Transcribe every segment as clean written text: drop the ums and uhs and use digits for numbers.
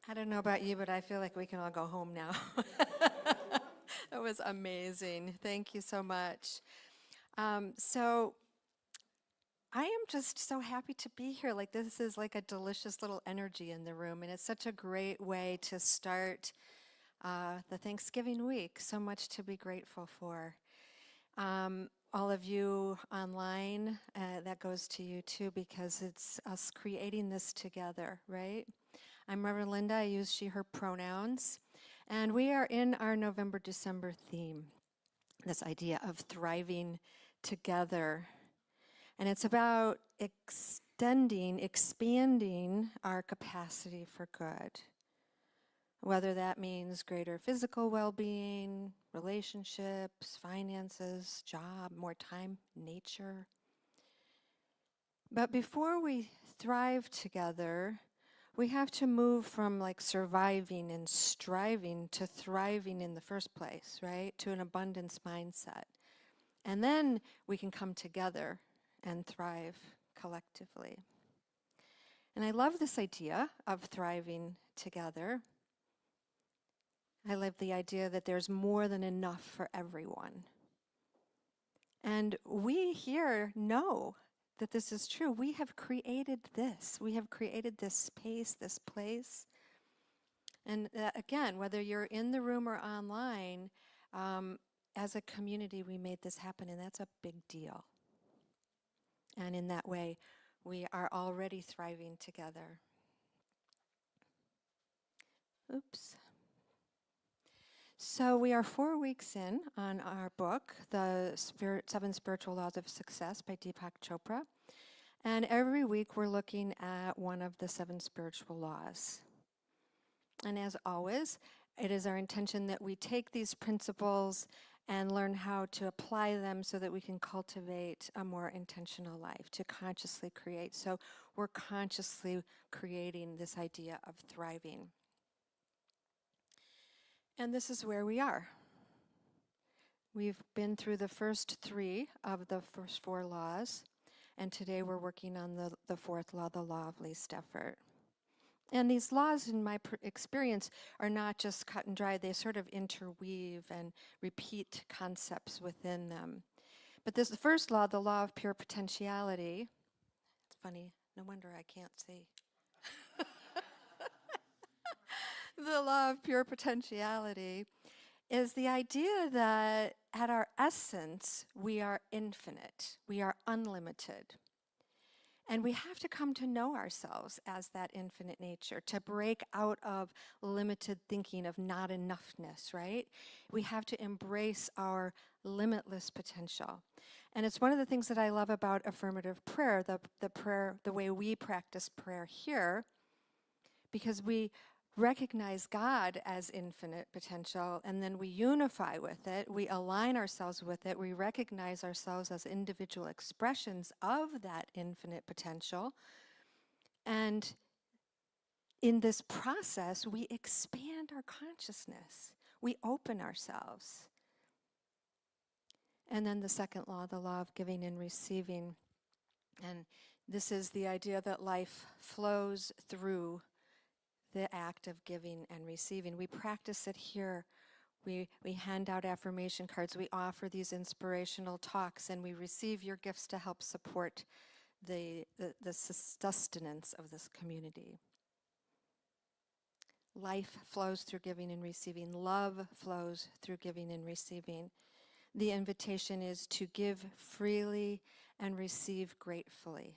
I don't know about you, but I feel like we can all go home now. That was amazing. Thank you so much. So I am just so happy to be here. Like this is like a delicious little energy in the room, and it's such a great way to start the Thanksgiving week. So much to be grateful for. All of you online, that goes to you too, because it's us creating this together, right? I'm Reverend Linda. I use she, her pronouns. And we are in our November, December theme, this idea of thriving together. And it's about extending, expanding our capacity for good. Whether that means greater physical well-being, relationships, finances, job, more time, nature. But before we thrive together, we have to move from like surviving and striving to thriving in the first place, right? To an abundance mindset. And then we can come together and thrive collectively. And I love this idea of thriving together. I love the idea that there's more than enough for everyone. And we here know that this is true. We have created this. We have created this space, this place. And again, whether you're in the room or online, as a community, we made this happen, and that's a big deal. And in that way, we are already thriving together. Oops. So we are 4 weeks in on our book, The 7 Spiritual Laws of Success by Deepak Chopra. And every week we're looking at one of the 7 spiritual laws. And as always, it is our intention that we take these principles and learn how to apply them so that we can cultivate a more intentional life, to consciously create. So we're consciously creating this idea of thriving. And this is where we are. We've been through the first 3 of the first 4 laws, and today we're working on the 4th law, the law of least effort. And these laws, in my experience, are not just cut and dry. They sort of interweave and repeat concepts within them. But this, the first law, the law of pure potentiality, it's funny, no wonder I can't see. The law of pure potentiality is the idea that at our essence, we are infinite, we are unlimited. And we have to come to know ourselves as that infinite nature, to break out of limited thinking of not enoughness, right? We have to embrace our limitless potential. And it's one of the things that I love about affirmative prayer, the prayer, the way we practice prayer here, because we recognize God as infinite potential, and then we unify with it, we align ourselves with it, we recognize ourselves as individual expressions of that infinite potential. And in this process, we expand our consciousness. We open ourselves. And then the second law, the law of giving and receiving. And this is the idea that life flows through the act of giving and receiving. We practice it here. We hand out affirmation cards. We offer these inspirational talks, and we receive your gifts to help support the sustenance of this community. Life flows through giving and receiving. Love flows through giving and receiving. The invitation is to give freely and receive gratefully.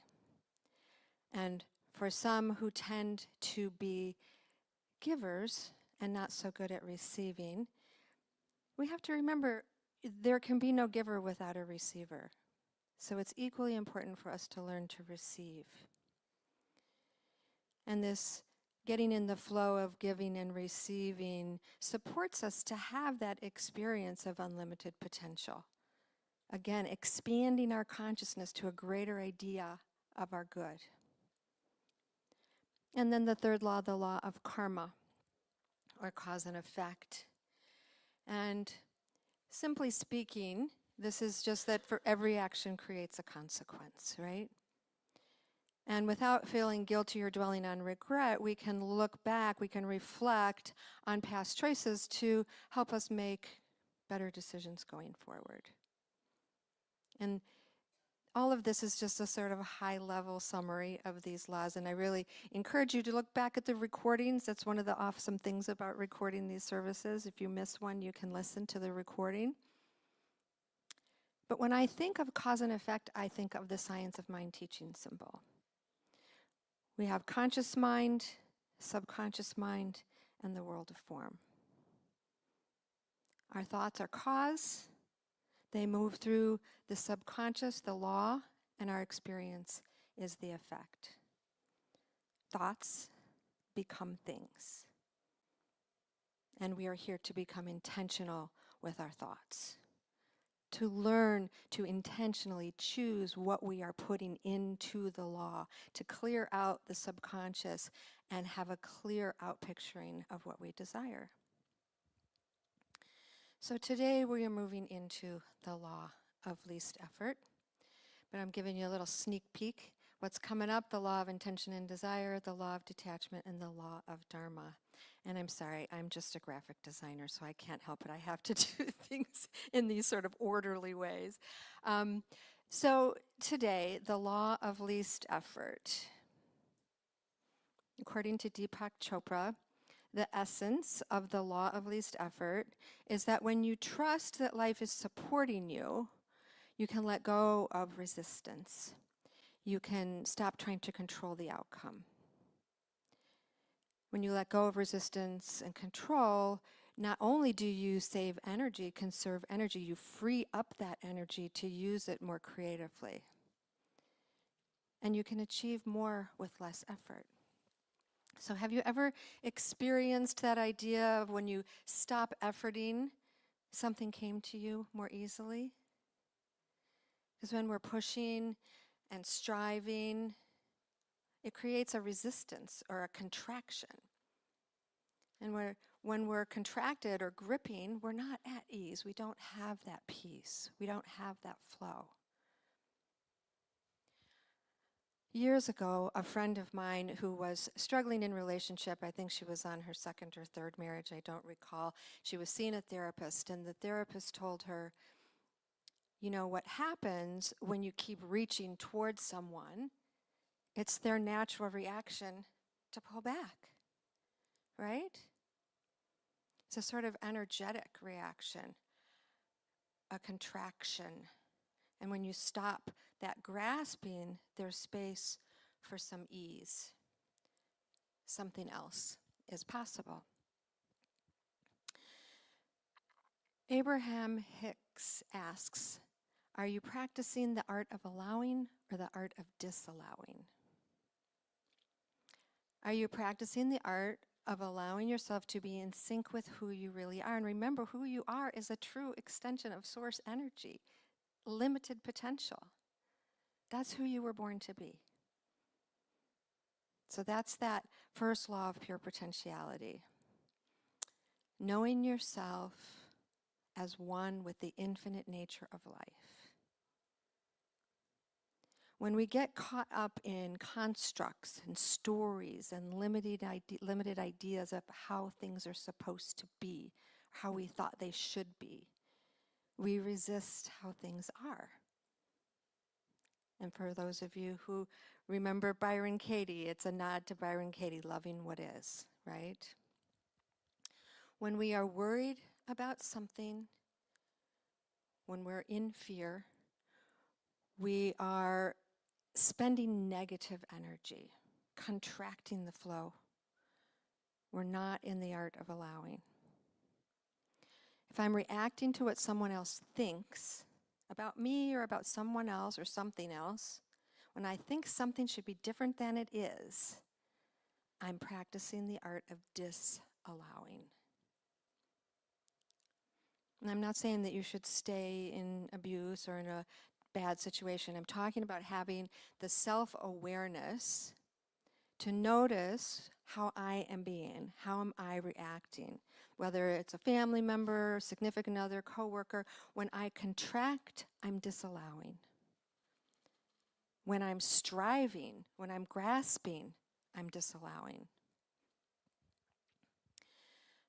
And for some who tend to be givers and not so good at receiving, we have to remember there can be no giver without a receiver. So it's equally important for us to learn to receive. And this getting in the flow of giving and receiving supports us to have that experience of unlimited potential. Again, expanding our consciousness to a greater idea of our good. And then the third law, the law of karma, or cause and effect. And simply speaking, this is just that for every action creates a consequence, right? And without feeling guilty or dwelling on regret, we can look back, we can reflect on past choices to help us make better decisions going forward. And all of this is just a sort of high-level summary of these laws, and I really encourage you to look back at the recordings. That's one of the awesome things about recording these services. If you miss one, you can listen to the recording. But when I think of cause and effect, I think of the science of mind teaching symbol. We have conscious mind, subconscious mind, and the world of form. Our thoughts are cause. They move through the subconscious, the law, and our experience is the effect. Thoughts become things. And we are here to become intentional with our thoughts, to learn to intentionally choose what we are putting into the law, to clear out the subconscious and have a clear out picturing of what we desire. So today we are moving into the law of least effort, but I'm giving you a little sneak peek. What's coming up, the law of intention and desire, the law of detachment, and the law of dharma. And I'm sorry, I'm just a graphic designer, so I can't help it. I have to do things in these sort of orderly ways. So today, the law of least effort. According to Deepak Chopra, the essence of the law of least effort is that when you trust that life is supporting you, you can let go of resistance. You can stop trying to control the outcome. When you let go of resistance and control, not only do you save energy, conserve energy, you free up that energy to use it more creatively. And you can achieve more with less effort. So have you ever experienced that idea of when you stop efforting, something came to you more easily? Because when we're pushing and striving, it creates a resistance or a contraction. And when we're contracted or gripping, we're not at ease. We don't have that peace. We don't have that flow. Years ago, a friend of mine who was struggling in relationship, I think she was on her second or third marriage, I don't recall, she was seeing a therapist, and the therapist told her, you know, what happens when you keep reaching towards someone, it's their natural reaction to pull back, right? It's a sort of energetic reaction, a contraction. And when you stop that grasping, there's space for some ease. Something else is possible. Abraham Hicks asks, are you practicing the art of allowing or the art of disallowing? Are you practicing the art of allowing yourself to be in sync with who you really are? And remember, who you are is a true extension of source energy, limited potential. That's who you were born to be. So that's that first law of pure potentiality. Knowing yourself as one with the infinite nature of life. When we get caught up in constructs and stories and limited ideas of how things are supposed to be, how we thought they should be, we resist how things are. And for those of you who remember Byron Katie, it's a nod to Byron Katie, loving what is, right? When we are worried about something, when we're in fear, we are spending negative energy, contracting the flow. We're not in the art of allowing. If I'm reacting to what someone else thinks about me or about someone else or something else, when I think something should be different than it is, I'm practicing the art of disallowing. And I'm not saying that you should stay in abuse or in a bad situation. I'm talking about having the self-awareness to notice how I am being, how am I reacting, whether it's a family member, significant other, coworker. When I contract, I'm disallowing. When I'm striving, when I'm grasping, I'm disallowing.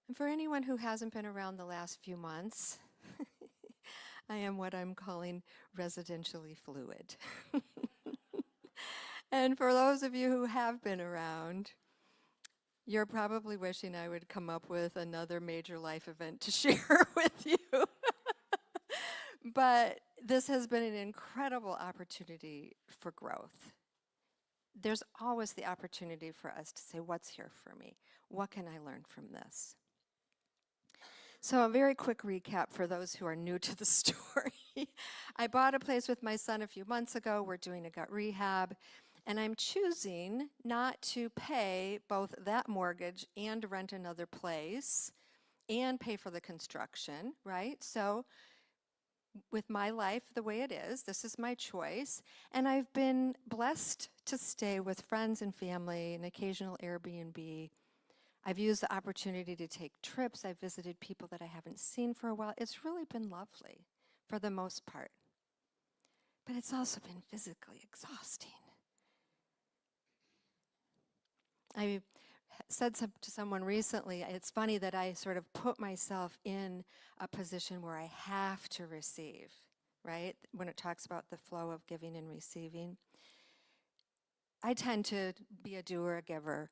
And for anyone who hasn't been around the last few months, I am what I'm calling residentially fluid. And for those of you who have been around, you're probably wishing I would come up with another major life event to share with you. But this has been an incredible opportunity for growth. There's always the opportunity for us to say, what's here for me? What can I learn from this? So a very quick recap for those who are new to the story. I bought a place with my son a few months ago. We're doing a gut rehab. And I'm choosing not to pay both that mortgage and rent another place and pay for the construction, right? So with my life the way it is, this is my choice. And I've been blessed to stay with friends and family, an occasional Airbnb. I've used the opportunity to take trips. I've visited people that I haven't seen for a while. It's really been lovely for the most part. But it's also been physically exhausting. I said to someone recently, it's funny that I sort of put myself in a position where I have to receive, right? When it talks about the flow of giving and receiving. I tend to be a doer, a giver.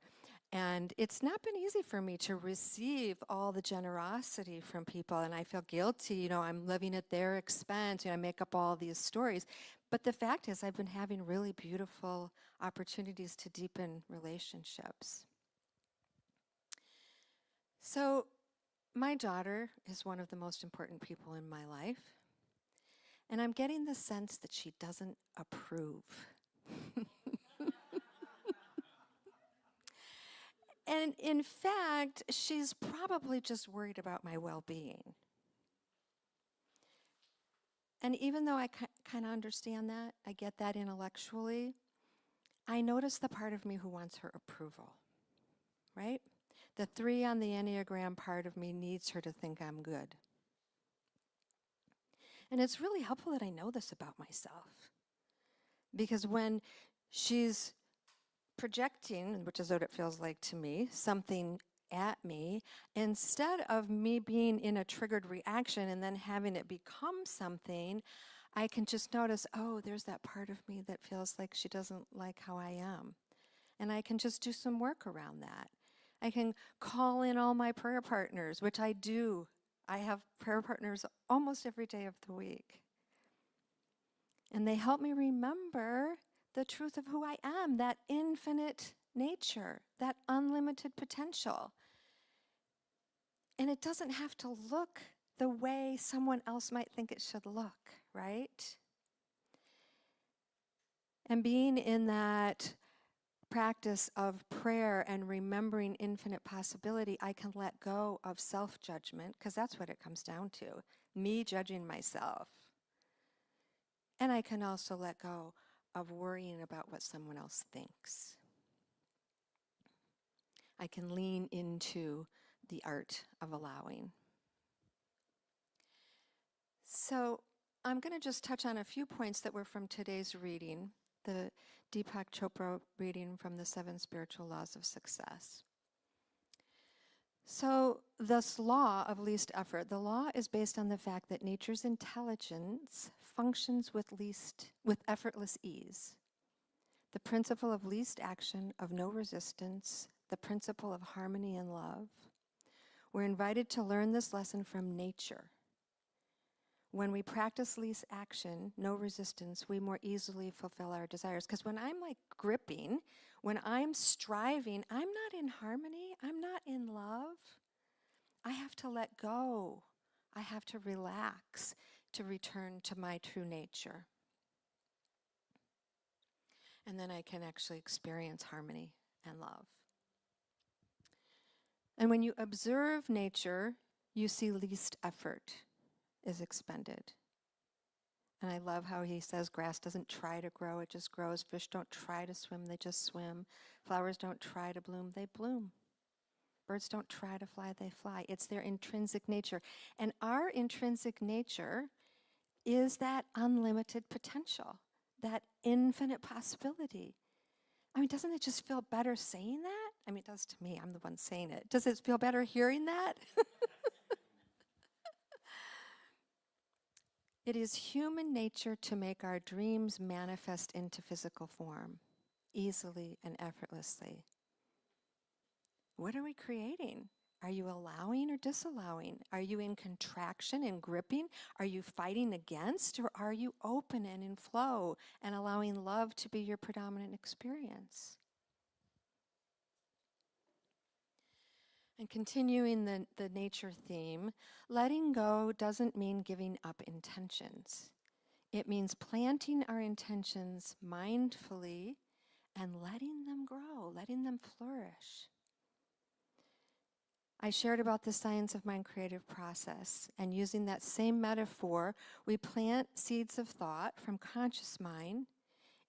And it's not been easy for me to receive all the generosity from people. And I feel guilty, I'm living at their expense. I make up all these stories. But the fact is, I've been having really beautiful opportunities to deepen relationships. So my daughter is one of the most important people in my life. And I'm getting the sense that she doesn't approve. And in fact, she's probably just worried about my well-being. And even though I kind of understand that, I get that intellectually, I notice the part of me who wants her approval, right? The 3 on the Enneagram part of me needs her to think I'm good. And it's really helpful that I know this about myself. Because when she's projecting, which is what it feels like to me, something at me, instead of me being in a triggered reaction and then having it become something, I can just notice, oh, there's that part of me that feels like she doesn't like how I am. And I can just do some work around that. I can call in all my prayer partners, which I do. I have prayer partners almost every day of the week. And they help me remember the truth of who I am, that infinite nature, that unlimited potential. And it doesn't have to look the way someone else might think it should look, right? And being in that practice of prayer and remembering infinite possibility, I can let go of self-judgment, because that's what it comes down to, me judging myself. And I can also let go of worrying about what someone else thinks. I can lean into the art of allowing. So I'm going to just touch on a few points that were from today's reading, the Deepak Chopra reading from the 7 Spiritual Laws of Success. So this law of least effort, the law is based on the fact that nature's intelligence functions with effortless ease. The principle of least action, of no resistance, the principle of harmony and love. We're invited to learn this lesson from nature. When we practice least action, no resistance, we more easily fulfill our desires. Because when I'm like gripping, when I'm striving, I'm not in harmony, I'm not in love. I have to let go. I have to relax to return to my true nature. And then I can actually experience harmony and love. And when you observe nature, you see least effort is expended. And I love how he says grass doesn't try to grow, it just grows. Fish don't try to swim, they just swim. Flowers don't try to bloom, they bloom. Birds don't try to fly, they fly. It's their intrinsic nature. And our intrinsic nature is that unlimited potential. that infinite possibility. I mean, doesn't it just feel better saying that? I mean, it does to me. I'm the one saying it. Does it feel better hearing that? It is human nature to make our dreams manifest into physical form, easily and effortlessly. What are we creating? Are you allowing or disallowing? Are you in contraction and gripping? Are you fighting against, or are you open and in flow and allowing love to be your predominant experience? And continuing the nature theme, letting go doesn't mean giving up intentions. It means planting our intentions mindfully and letting them grow, letting them flourish. I shared about the science of mind creative process, and using that same metaphor, we plant seeds of thought from conscious mind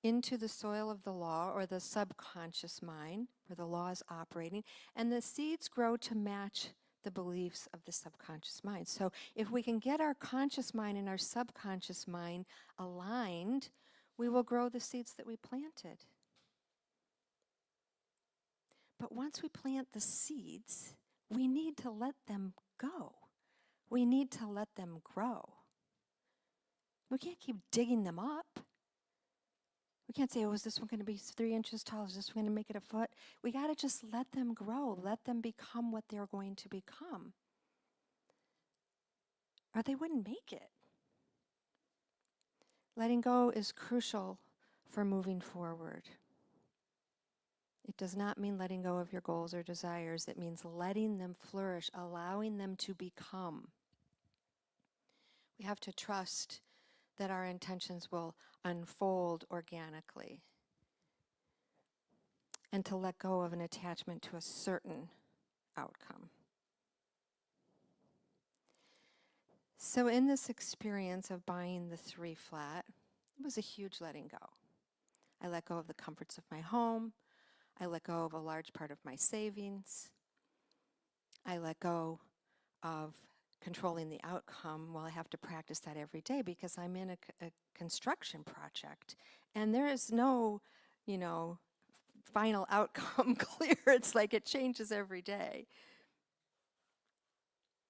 into the soil of the law, or the subconscious mind, where the law is operating, and the seeds grow to match the beliefs of the subconscious mind. So if we can get our conscious mind and our subconscious mind aligned, we will grow the seeds that we planted. But once we plant the seeds, we need to let them go. We need to let them grow. We can't keep digging them up. We can't say, oh, is this one going to be 3 inches tall? Is this one going to make it a foot? We got to just let them grow. Let them become what they're going to become. Or they wouldn't make it. Letting go is crucial for moving forward. It does not mean letting go of your goals or desires. It means letting them flourish, allowing them to become. We have to trust that our intentions will unfold organically, and to let go of an attachment to a certain outcome. So in this experience of buying the 3 flat, it was a huge letting go. I let go of the comforts of my home. I let go of a large part of my savings. I let go of controlling the outcome. Well, I have to practice that every day because I'm in a construction project, and there is no, final outcome clear. It's like it changes every day.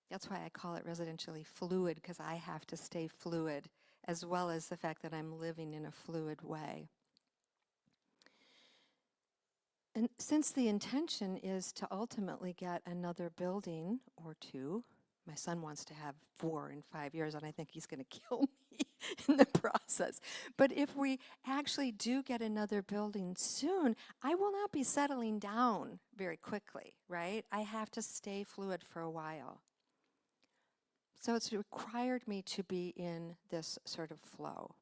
That's why I call it residentially fluid, because I have to stay fluid, as well as the fact that I'm living in a fluid way. And since the intention is to ultimately get another building or 2, my son wants to have 4 in 5 years, and I think he's going to kill me in the process. But if we actually do get another building soon, I will not be settling down very quickly, right? I have to stay fluid for a while. So it's required me to be in this sort of flow.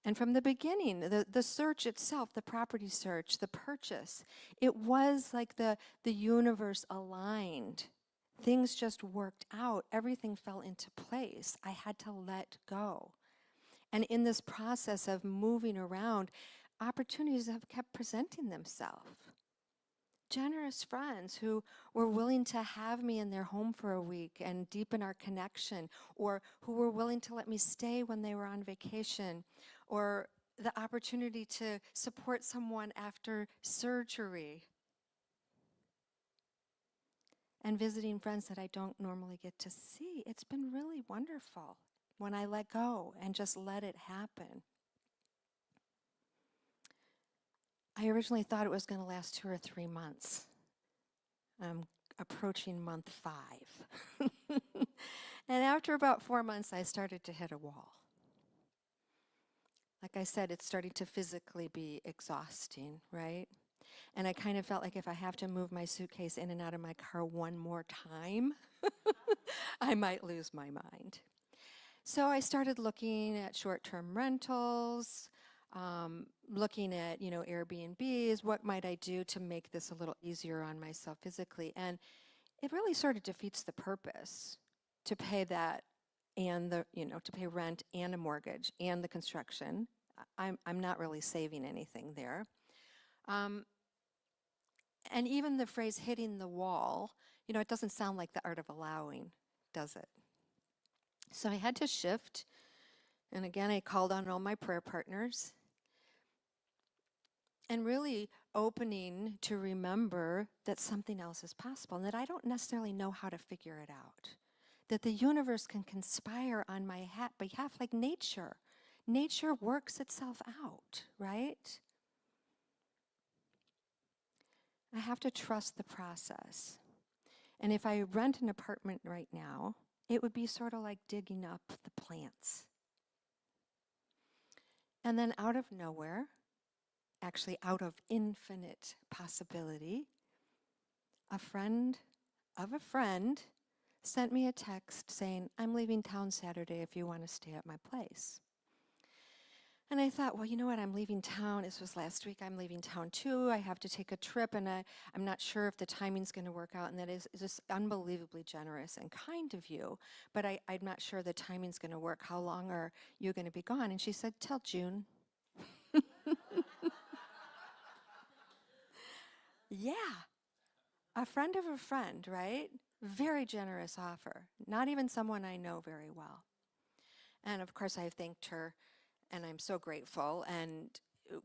And from the beginning, the search itself, the property search, the purchase, it was like the universe aligned. Things just worked out. Everything fell into place. I had to let go. And in this process of moving around, opportunities have kept presenting themselves. Generous friends who were willing to have me in their home for a week and deepen our connection, or who were willing to let me stay when they were on vacation, or the opportunity to support someone after surgery, and visiting friends that I don't normally get to see. It's been really wonderful when I let go and just let it happen. I originally thought it was going to last 2 or 3 months. I'm approaching month 5. And after about 4 months, I started to hit a wall. Like I said, it's starting to physically be exhausting, right? And I kind of felt like if I have to move my suitcase in and out of my car one more time, I might lose my mind. So I started looking at short-term rentals, looking at, Airbnbs. What might I do to make this a little easier on myself physically? And it really sort of defeats the purpose to pay that and to pay rent and a mortgage and the construction. I'm not really saving anything there. And even the phrase hitting the wall, it doesn't sound like the art of allowing, does it? So I had to shift And again, I called on all my prayer partners and really opening to remember that something else is possible and that I don't necessarily know how to figure it out. That the universe can conspire on my behalf like nature. Nature works itself out, right? I have to trust the process. And if I rent an apartment right now, it would be sort of like digging up the plants. And then out of nowhere, actually out of infinite possibility, a friend of a friend sent me a text saying, I'm leaving town Saturday if you want to stay at my place. And I thought, well, you know what, I'm leaving town. This was last week. I'm leaving town too. I have to take a trip, and I'm not sure if the timing's going to work out. And that is just unbelievably generous and kind of you. But I'm not sure the timing's going to work. How long are you going to be gone? And she said, till June. Yeah, a friend of a friend, right? Very generous offer. Not even someone I know very well. And of course, I thanked her, and I'm so grateful. And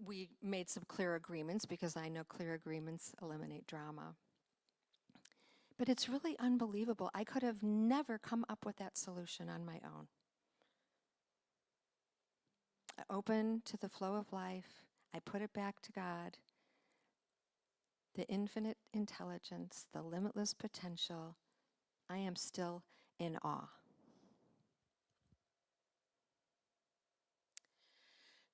we made some clear agreements because I know clear agreements eliminate drama. But it's really unbelievable. I could have never come up with that solution on my own. Open to the flow of life, I put it back to God, the infinite intelligence, the limitless potential. I am still in awe.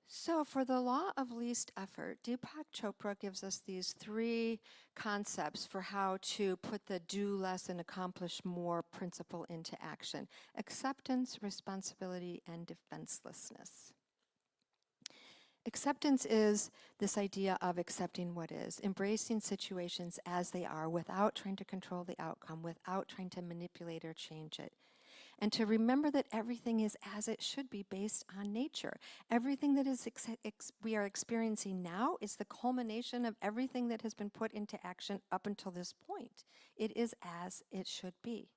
So for the law of least effort, Deepak Chopra gives us these 3 concepts for how to put the do less and accomplish more principle into action: acceptance, responsibility, and defenselessness. Acceptance is this idea of accepting what is, embracing situations as they are without trying to control the outcome, without trying to manipulate or change it. And to remember that everything is as it should be based on nature. Everything that is we are experiencing now is the culmination of everything that has been put into action up until this point. It is as it should be.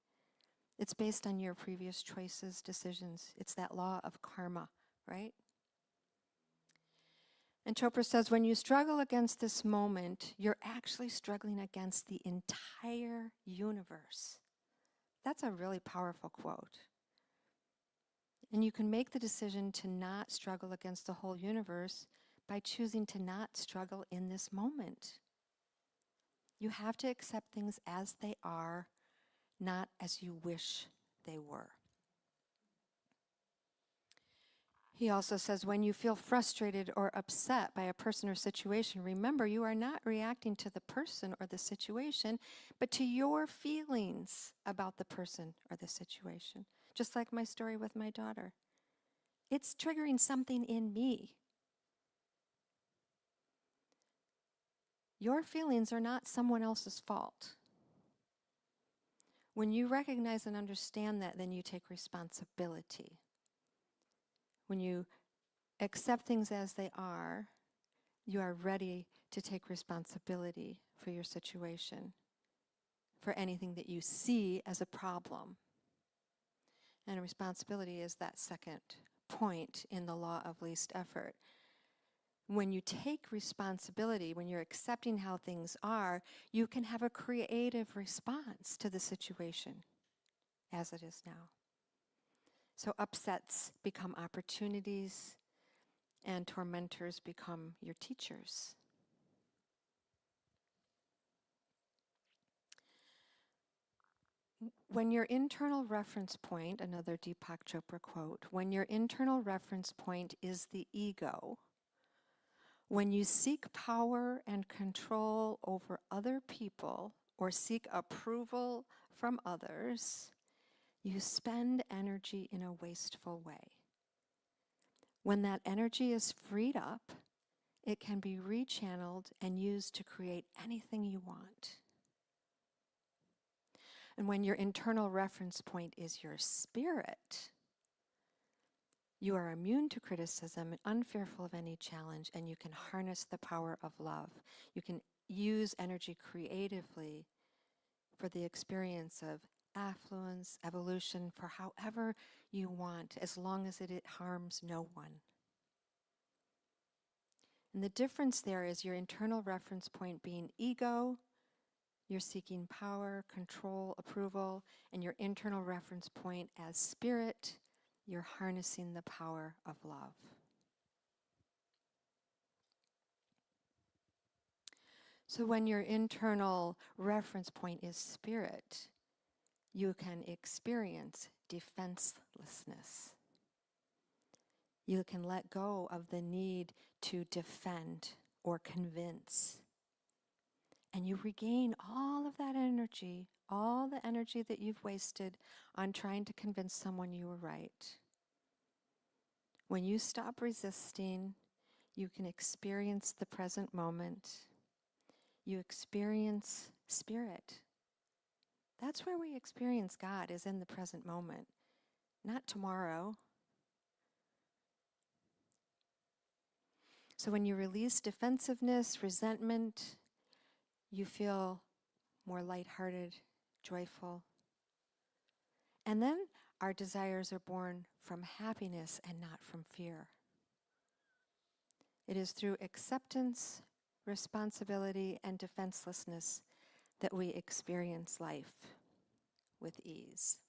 It's based on your previous choices, decisions. It's that law of karma, right? And Chopra says, when you struggle against this moment, you're actually struggling against the entire universe. That's a really powerful quote. And you can make the decision to not struggle against the whole universe by choosing to not struggle in this moment. You have to accept things as they are, not as you wish they were. He also says, when you feel frustrated or upset by a person or situation, remember you are not reacting to the person or the situation, but to your feelings about the person or the situation. Just like my story with my daughter. It's triggering something in me. Your feelings are not someone else's fault. When you recognize and understand that, then you take responsibility. When you accept things as they are, you are ready to take responsibility for your situation, for anything that you see as a problem. And responsibility is that second point in the law of least effort. When you take responsibility, when you're accepting how things are, you can have a creative response to the situation as it is now. So upsets become opportunities, and tormentors become your teachers. When your internal reference point, another Deepak Chopra quote, when your internal reference point is the ego, when you seek power and control over other people or seek approval from others, you spend energy in a wasteful way. When that energy is freed up, it can be rechanneled and used to create anything you want. And when your internal reference point is your spirit, you are immune to criticism and unfearful of any challenge, and you can harness the power of love. You can use energy creatively for the experience of affluence, evolution for however you want, as long as it harms no one. And the difference there is your internal reference point being ego, you're seeking power, control, approval, and your internal reference point as spirit, you're harnessing the power of love. So when your internal reference point is spirit, you can experience defenselessness. You can let go of the need to defend or convince. And you regain all of that energy, all the energy that you've wasted on trying to convince someone you were right. When you stop resisting, you can experience the present moment. You experience spirit. That's where we experience God, is in the present moment, not tomorrow. So when you release defensiveness, resentment, you feel more lighthearted, joyful. And then our desires are born from happiness and not from fear. It is through acceptance, responsibility, and defenselessness that we experience life with ease.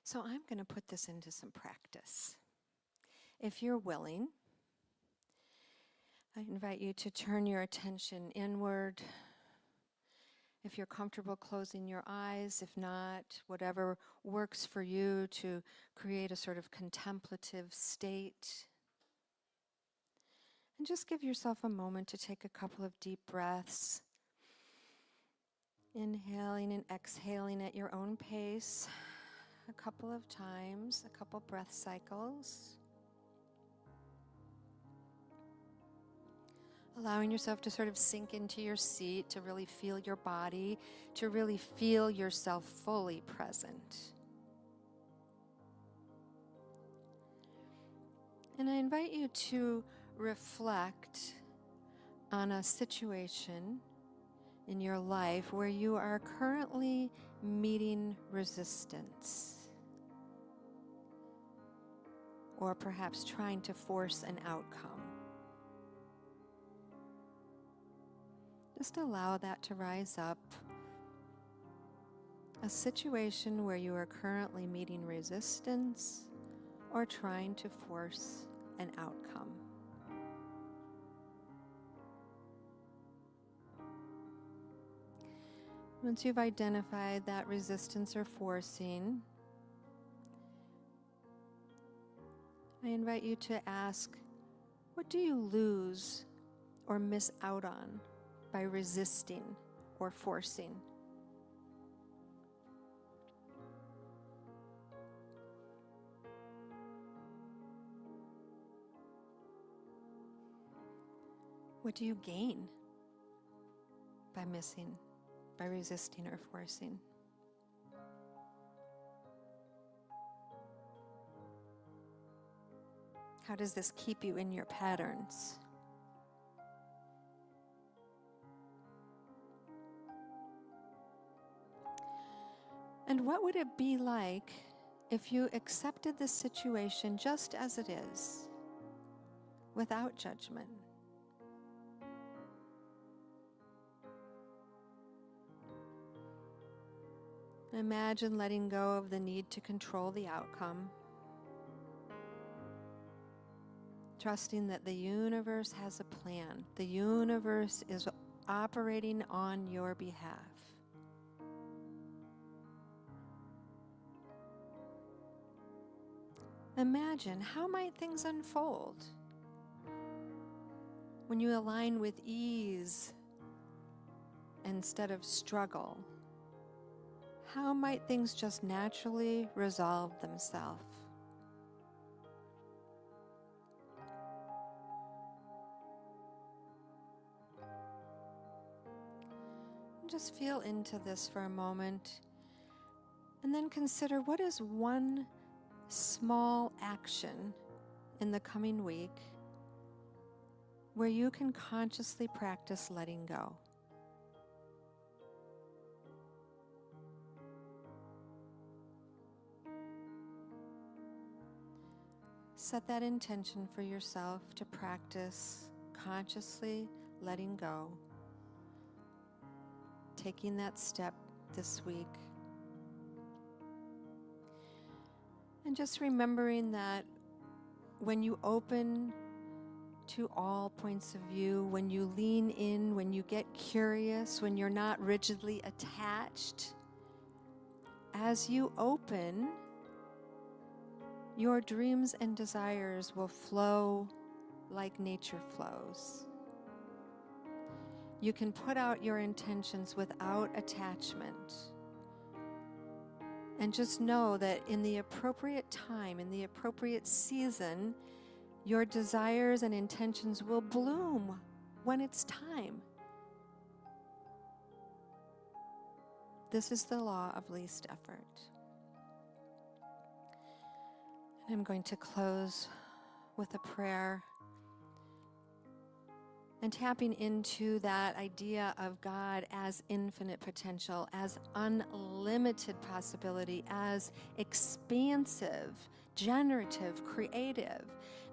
So I'm going to put this into some practice. If you're willing, I invite you to turn your attention inward. If you're comfortable closing your eyes, if not, whatever works for you to create a sort of contemplative state. And just give yourself a moment to take a couple of deep breaths. Inhaling and exhaling at your own pace a couple of times, a couple breath cycles. Allowing yourself to sort of sink into your seat, to really feel your body, to really feel yourself fully present. And I invite you to reflect on a situation in your life where you are currently meeting resistance, or perhaps trying to force an outcome. Just allow that to rise up. A situation where you are currently meeting resistance or trying to force an outcome. Once you've identified that resistance or forcing, I invite you to ask, what do you lose or miss out on by resisting or forcing? What do you gain by resisting or forcing? How does this keep you in your patterns? And what would it be like if you accepted the situation just as it is, without judgment? Imagine letting go of the need to control the outcome, trusting that the universe has a plan. The universe is operating on your behalf. Imagine, how might things unfold when you align with ease instead of struggle? How might things just naturally resolve themselves? Just feel into this for a moment, and then consider, what is one small action in the coming week where you can consciously practice letting go? set that intention for yourself to practice consciously letting go, taking that step this week. And just remembering that when you open to all points of view, when you lean in, when you get curious, when you're not rigidly attached, as you open, your dreams and desires will flow like nature flows. You can put out your intentions without attachment. And just know that in the appropriate time, in the appropriate season, your desires and intentions will bloom when it's time. This is the law of least effort. And I'm going to close with a prayer and tapping into that idea of God as infinite potential, as unlimited possibility, as expansive, generative, creative,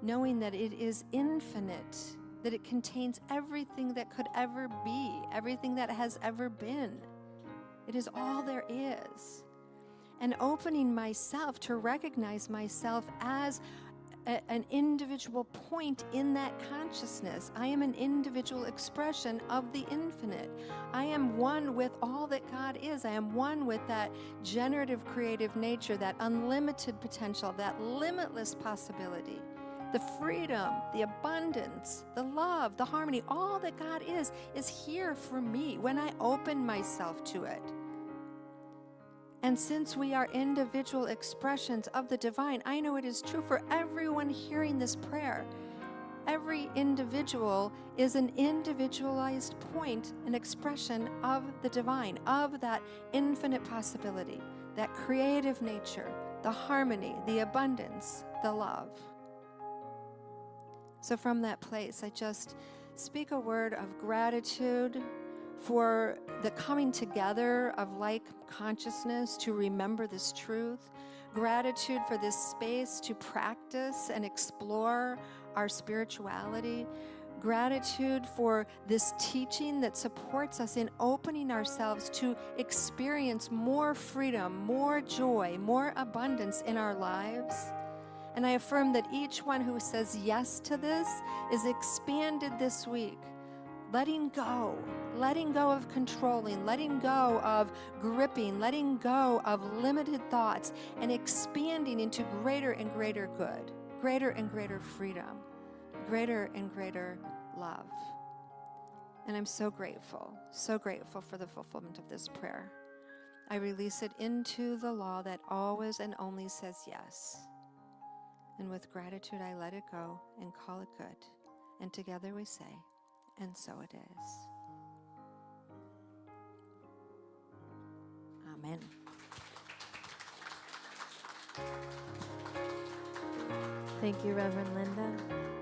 knowing that it is infinite, that it contains everything that could ever be, everything that has ever been. It is all there is. And opening myself to recognize myself as an individual point in that consciousness. I am an individual expression of the infinite. I am one with all that God is. I am one with that generative creative nature, that unlimited potential, that limitless possibility, the freedom, the abundance, the love, the harmony, all that God is here for me when I open myself to it. And since we are individual expressions of the divine, I know it is true for everyone hearing this prayer. Every individual is an individualized point, an expression of the divine, of that infinite possibility, that creative nature, the harmony, the abundance, the love. So from that place, I just speak a word of gratitude for the coming together of like consciousness to remember this truth, gratitude for this space to practice and explore our spirituality, gratitude for this teaching that supports us in opening ourselves to experience more freedom, more joy, more abundance in our lives. And I affirm that each one who says yes to this is expanded this week. Letting go of controlling, letting go of gripping, letting go of limited thoughts, and expanding into greater and greater good, greater and greater freedom, greater and greater love. And I'm so grateful for the fulfillment of this prayer. I release it into the law that always and only says yes. And with gratitude, I let it go and call it good. And together we say, and so it is. Amen. Thank you, Reverend Linda.